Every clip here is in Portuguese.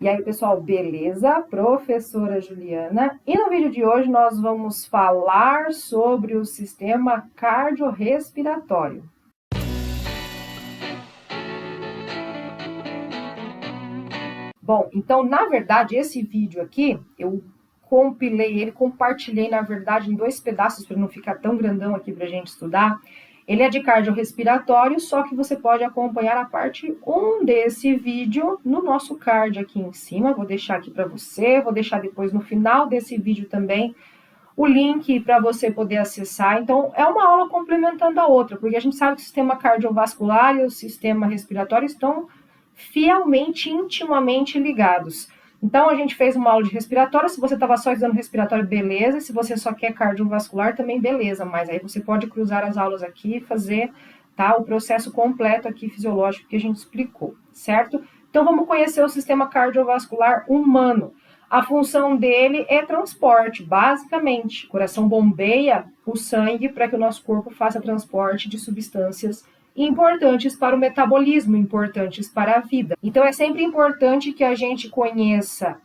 E aí, pessoal, beleza? Professora Juliana. E no vídeo de hoje nós vamos falar sobre o sistema cardiorrespiratório. Bom, então, na verdade, esse vídeo aqui, eu compilei ele, compartilhei, na verdade, em dois pedaços, para não ficar tão grandão aqui para a gente estudar. Ele é de cardiorrespiratório, só que você pode acompanhar a parte 1 desse vídeo no nosso card aqui em cima. Vou deixar aqui para você, vou deixar depois no final desse vídeo também o link para você poder acessar. Então, é uma aula complementando a outra, porque a gente sabe que o sistema cardiovascular e o sistema respiratório estão fielmente, intimamente ligados. Então, a gente fez uma aula de respiratório. Se você estava só estudando respiratório, beleza. Se você só quer cardiovascular, também beleza. Mas aí você pode cruzar as aulas aqui e fazer, tá, o processo completo aqui fisiológico que a gente explicou, certo? Então, vamos conhecer o sistema cardiovascular humano. A função dele é transporte, basicamente. O coração bombeia o sangue para que o nosso corpo faça transporte de substâncias importantes para o metabolismo, importantes para a vida. Então, é sempre importante que a gente conheça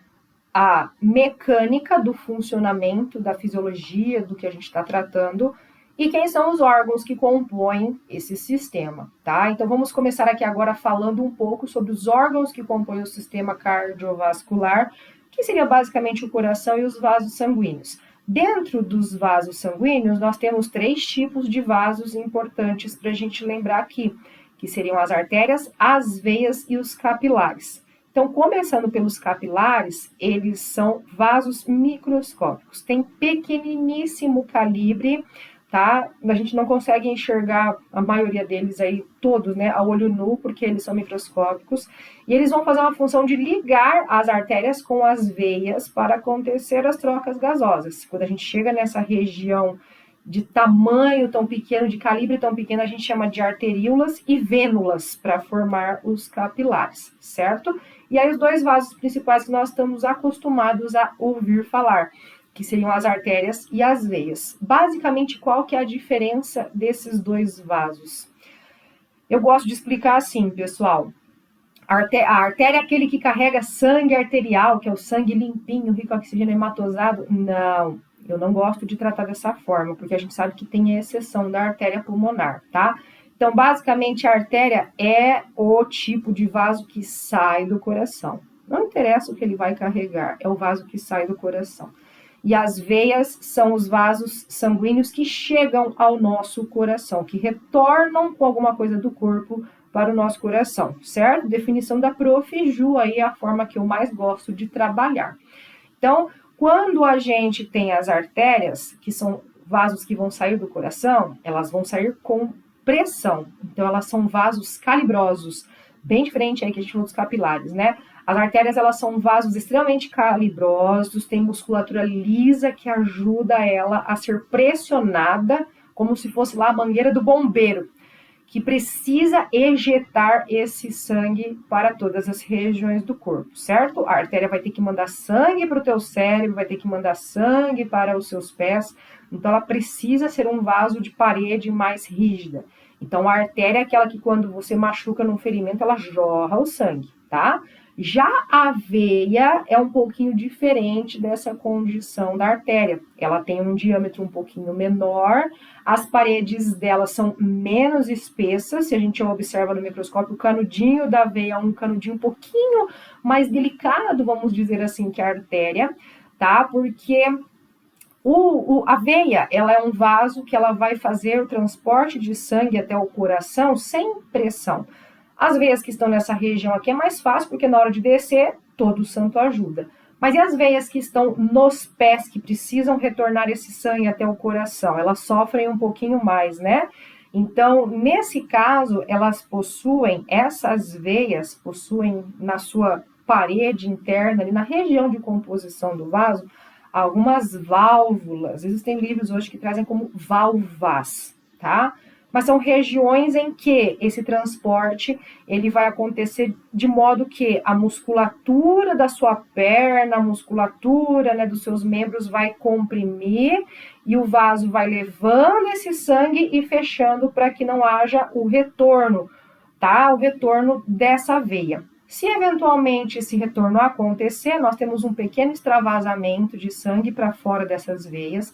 a mecânica do funcionamento, da fisiologia, do que a gente está tratando, e quem são os órgãos que compõem esse sistema, tá? Então, vamos começar aqui agora falando um pouco sobre os órgãos que compõem o sistema cardiovascular, que seria basicamente o coração e os vasos sanguíneos. Dentro dos vasos sanguíneos, nós temos 3 tipos de vasos importantes para a gente lembrar aqui, que seriam as artérias, as veias e os capilares. Então, começando pelos capilares, eles são vasos microscópicos, tem pequeniníssimo calibre, tá? A gente não consegue enxergar a maioria deles aí, todos, né, a olho nu, porque eles são microscópicos, e eles vão fazer uma função de ligar as artérias com as veias para acontecer as trocas gasosas. Quando a gente chega nessa região de tamanho tão pequeno, de calibre tão pequeno, a gente chama de arteríolas e vênulas para formar os capilares, certo? E aí os 2 vasos principais que nós estamos acostumados a ouvir falar, que seriam as artérias e as veias. Basicamente, qual que é a diferença desses 2 vasos? Eu gosto de explicar assim, pessoal. A artéria é aquele que carrega sangue arterial, que é o sangue limpinho, rico em oxigênio hematosado. Não, eu não gosto de tratar dessa forma, porque a gente sabe que tem a exceção da artéria pulmonar, tá? Então, basicamente, a artéria é o tipo de vaso que sai do coração. Não interessa o que ele vai carregar, é o vaso que sai do coração. E as veias são os vasos sanguíneos que chegam ao nosso coração, que retornam com alguma coisa do corpo para o nosso coração, certo? Definição da Prof. Ju, aí é a forma que eu mais gosto de trabalhar. Então, quando a gente tem as artérias, que são vasos que vão sair do coração, elas vão sair com pressão. Então, elas são vasos calibrosos, bem diferente aí que a gente falou dos capilares, né? As artérias, elas são vasos extremamente calibrosos, tem musculatura lisa que ajuda ela a ser pressionada, como se fosse lá a mangueira do bombeiro, que precisa ejetar esse sangue para todas as regiões do corpo, certo? A artéria vai ter que mandar sangue para o teu cérebro, vai ter que mandar sangue para os seus pés, então ela precisa ser um vaso de parede mais rígida. Então, a artéria é aquela que quando você machuca num ferimento, ela jorra o sangue, tá? Já a veia é um pouquinho diferente dessa condição da artéria. Ela tem um diâmetro um pouquinho menor, as paredes dela são menos espessas. Se a gente observa no microscópio, o canudinho da veia é um canudinho um pouquinho mais delicado, vamos dizer assim, que a artéria, tá? Porque a veia, ela é um vaso que ela vai fazer o transporte de sangue até o coração sem pressão. As veias que estão nessa região aqui é mais fácil, porque na hora de descer, todo o santo ajuda. Mas e as veias que estão nos pés, que precisam retornar esse sangue até o coração? Elas sofrem um pouquinho mais, né? Então, nesse caso, essas veias possuem na sua parede interna, ali na região de composição do vaso, algumas válvulas. Existem livros hoje que trazem como válvulas, tá? Mas são regiões em que esse transporte ele vai acontecer de modo que a musculatura da sua perna, a musculatura, né, dos seus membros vai comprimir e o vaso vai levando esse sangue e fechando para que não haja o retorno, tá? O retorno dessa veia. Se eventualmente esse retorno acontecer, nós temos um pequeno extravasamento de sangue para fora dessas veias,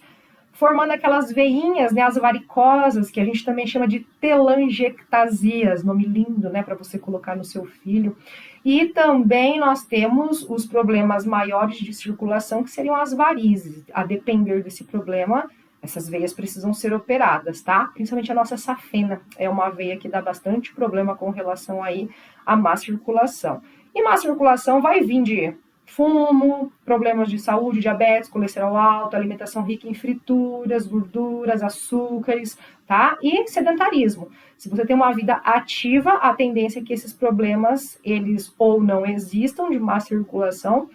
formando aquelas veinhas, né, as varicosas, que a gente também chama de telangiectasias, nome lindo, né, para você colocar no seu filho. E também nós temos os problemas maiores de circulação, que seriam as varizes. A depender desse problema, essas veias precisam ser operadas, tá? Principalmente a nossa safena, é uma veia que dá bastante problema com relação aí à má circulação. E má circulação vai vir de fumo, problemas de saúde, diabetes, colesterol alto, alimentação rica em frituras, gorduras, açúcares, tá? E sedentarismo. Se você tem uma vida ativa, a tendência é que esses problemas, eles ou não existam de má circulação,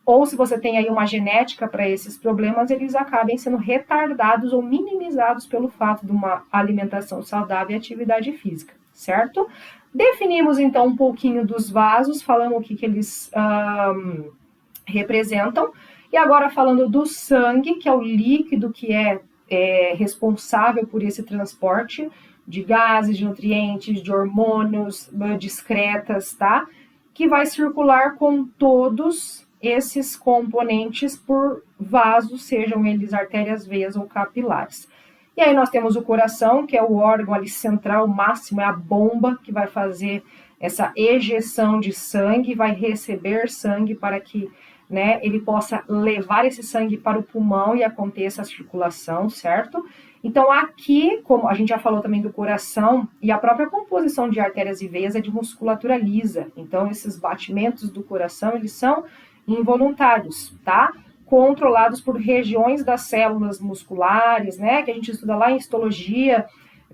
ou se você tem aí uma genética para esses problemas, eles acabem sendo retardados ou minimizados pelo fato de uma alimentação saudável e atividade física, certo? Definimos então um pouquinho dos vasos, falando o que eles representam, e agora falando do sangue, que é o líquido que é responsável por esse transporte de gases, de nutrientes, de hormônios, de excretas, tá? Que vai circular com todos esses componentes por vasos, sejam eles artérias, veias ou capilares. E aí nós temos o coração, que é o órgão ali central, máximo, é a bomba que vai fazer essa ejeção de sangue, vai receber sangue para que, né, ele possa levar esse sangue para o pulmão e aconteça a circulação, certo? Então aqui, como a gente já falou também do coração, e a própria composição de artérias e veias é de musculatura lisa. Então esses batimentos do coração, eles são involuntários, tá? Controlados por regiões das células musculares, né? Que a gente estuda lá em histologia.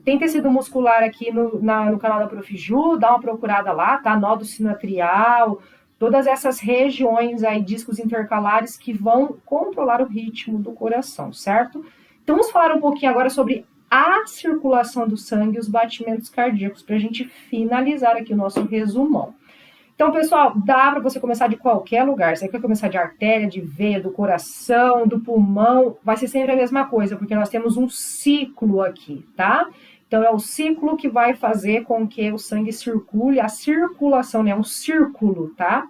Tem tecido muscular aqui no canal da Prof. Ju, dá uma procurada lá, tá? Nódo sinoatrial, todas essas regiões aí, discos intercalares que vão controlar o ritmo do coração, certo? Então vamos falar um pouquinho agora sobre a circulação do sangue e os batimentos cardíacos, para a gente finalizar aqui o nosso resumão. Então, pessoal, dá para você começar de qualquer lugar. Você quer começar de artéria, de veia, do coração, do pulmão, vai ser sempre a mesma coisa, porque nós temos um ciclo aqui, tá? Então, é o ciclo que vai fazer com que o sangue circule, a circulação, né? Um círculo, tá?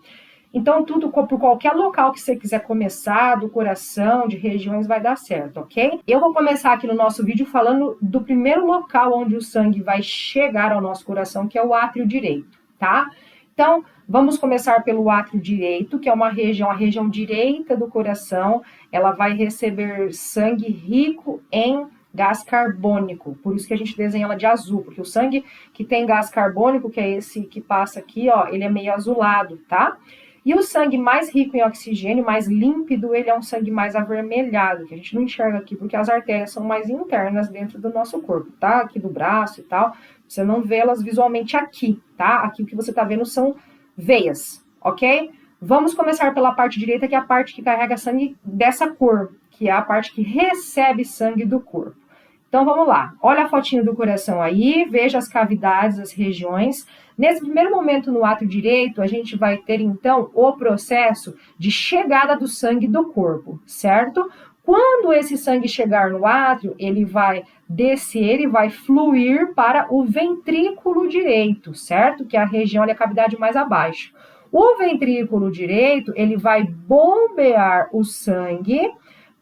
Então, tudo por qualquer local que você quiser começar, do coração, de regiões, vai dar certo, ok? Eu vou começar aqui no nosso vídeo falando do primeiro local onde o sangue vai chegar ao nosso coração, que é o átrio direito, tá? Então, vamos começar pelo átrio direito, que é a região direita do coração. Ela vai receber sangue rico em gás carbônico, por isso que a gente desenha ela de azul, porque o sangue que tem gás carbônico, que é esse que passa aqui, ó, ele é meio azulado, tá? E o sangue mais rico em oxigênio, mais límpido, ele é um sangue mais avermelhado, que a gente não enxerga aqui, porque as artérias são mais internas dentro do nosso corpo, tá? Aqui do braço e tal, você não vê elas visualmente aqui, tá? Aqui o que você tá vendo são veias, ok? Vamos começar pela parte direita, que é a parte que carrega sangue dessa cor, que é a parte que recebe sangue do corpo. Então, vamos lá. Olha a fotinho do coração aí, veja as cavidades, as regiões. Nesse primeiro momento no átrio direito, a gente vai ter, então, o processo de chegada do sangue do corpo, certo? Quando esse sangue chegar no átrio, ele vai descer e vai fluir para o ventrículo direito, certo? Que é a região, a cavidade mais abaixo. O ventrículo direito, ele vai bombear o sangue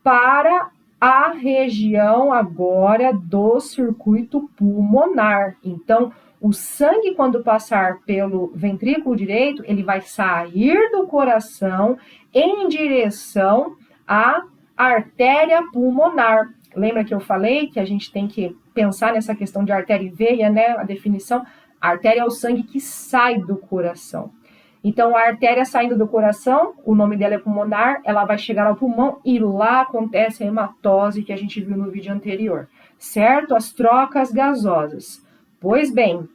para a região agora do circuito pulmonar. Então, o sangue, quando passar pelo ventrículo direito, ele vai sair do coração em direção à artéria pulmonar. Lembra que eu falei que a gente tem que pensar nessa questão de artéria e veia, né? A definição, a artéria é o sangue que sai do coração. Então, a artéria saindo do coração, o nome dela é pulmonar, ela vai chegar ao pulmão e lá acontece a hematose que a gente viu no vídeo anterior, certo? As trocas gasosas. Pois bem,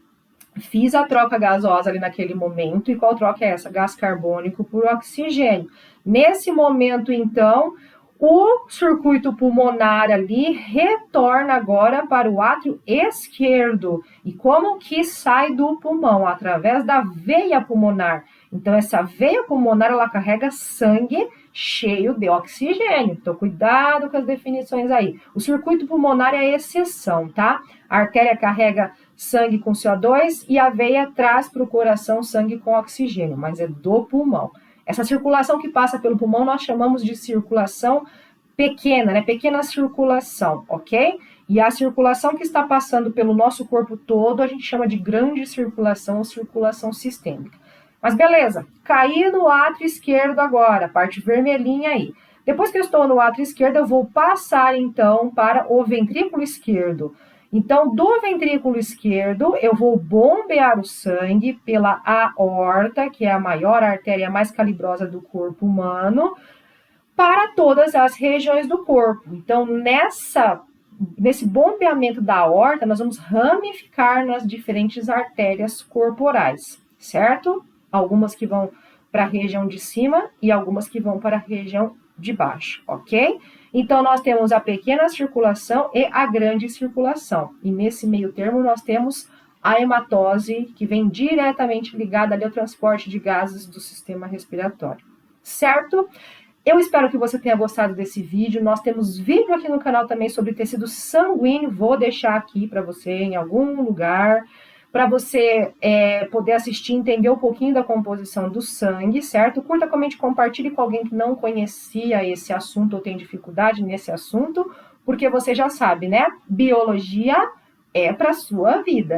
fiz a troca gasosa ali naquele momento, e qual troca é essa? Gás carbônico por oxigênio. Nesse momento, então, o circuito pulmonar ali retorna agora para o átrio esquerdo. E como que sai do pulmão? Através da veia pulmonar. Então, essa veia pulmonar, ela carrega sangue cheio de oxigênio. Então, cuidado com as definições aí. O circuito pulmonar é a exceção, tá? A artéria carrega sangue com CO2 e a veia traz para o coração sangue com oxigênio, mas é do pulmão. Essa circulação que passa pelo pulmão nós chamamos de circulação pequena, né? Pequena circulação, ok? E a circulação que está passando pelo nosso corpo todo a gente chama de grande circulação ou circulação sistêmica. Mas beleza, caí no átrio esquerdo agora, parte vermelhinha aí. Depois que eu estou no átrio esquerdo, eu vou passar então para o ventrículo esquerdo. Então, do ventrículo esquerdo, eu vou bombear o sangue pela aorta, que é a maior artéria mais calibrosa do corpo humano, para todas as regiões do corpo. Então, nesse bombeamento da aorta, nós vamos ramificar nas diferentes artérias corporais, certo? Algumas que vão para a região de cima e algumas que vão para a região de baixo, ok? Então, nós temos a pequena circulação e a grande circulação. E nesse meio termo, nós temos a hematose, que vem diretamente ligada ali ao transporte de gases do sistema respiratório, certo? Eu espero que você tenha gostado desse vídeo. Nós temos vídeo aqui no canal também sobre tecido sanguíneo. Vou deixar aqui para você em algum lugar, para você poder assistir e entender um pouquinho da composição do sangue, certo? Curta, comente, compartilhe com alguém que não conhecia esse assunto ou tem dificuldade nesse assunto, porque você já sabe, né? Biologia é para a sua vida.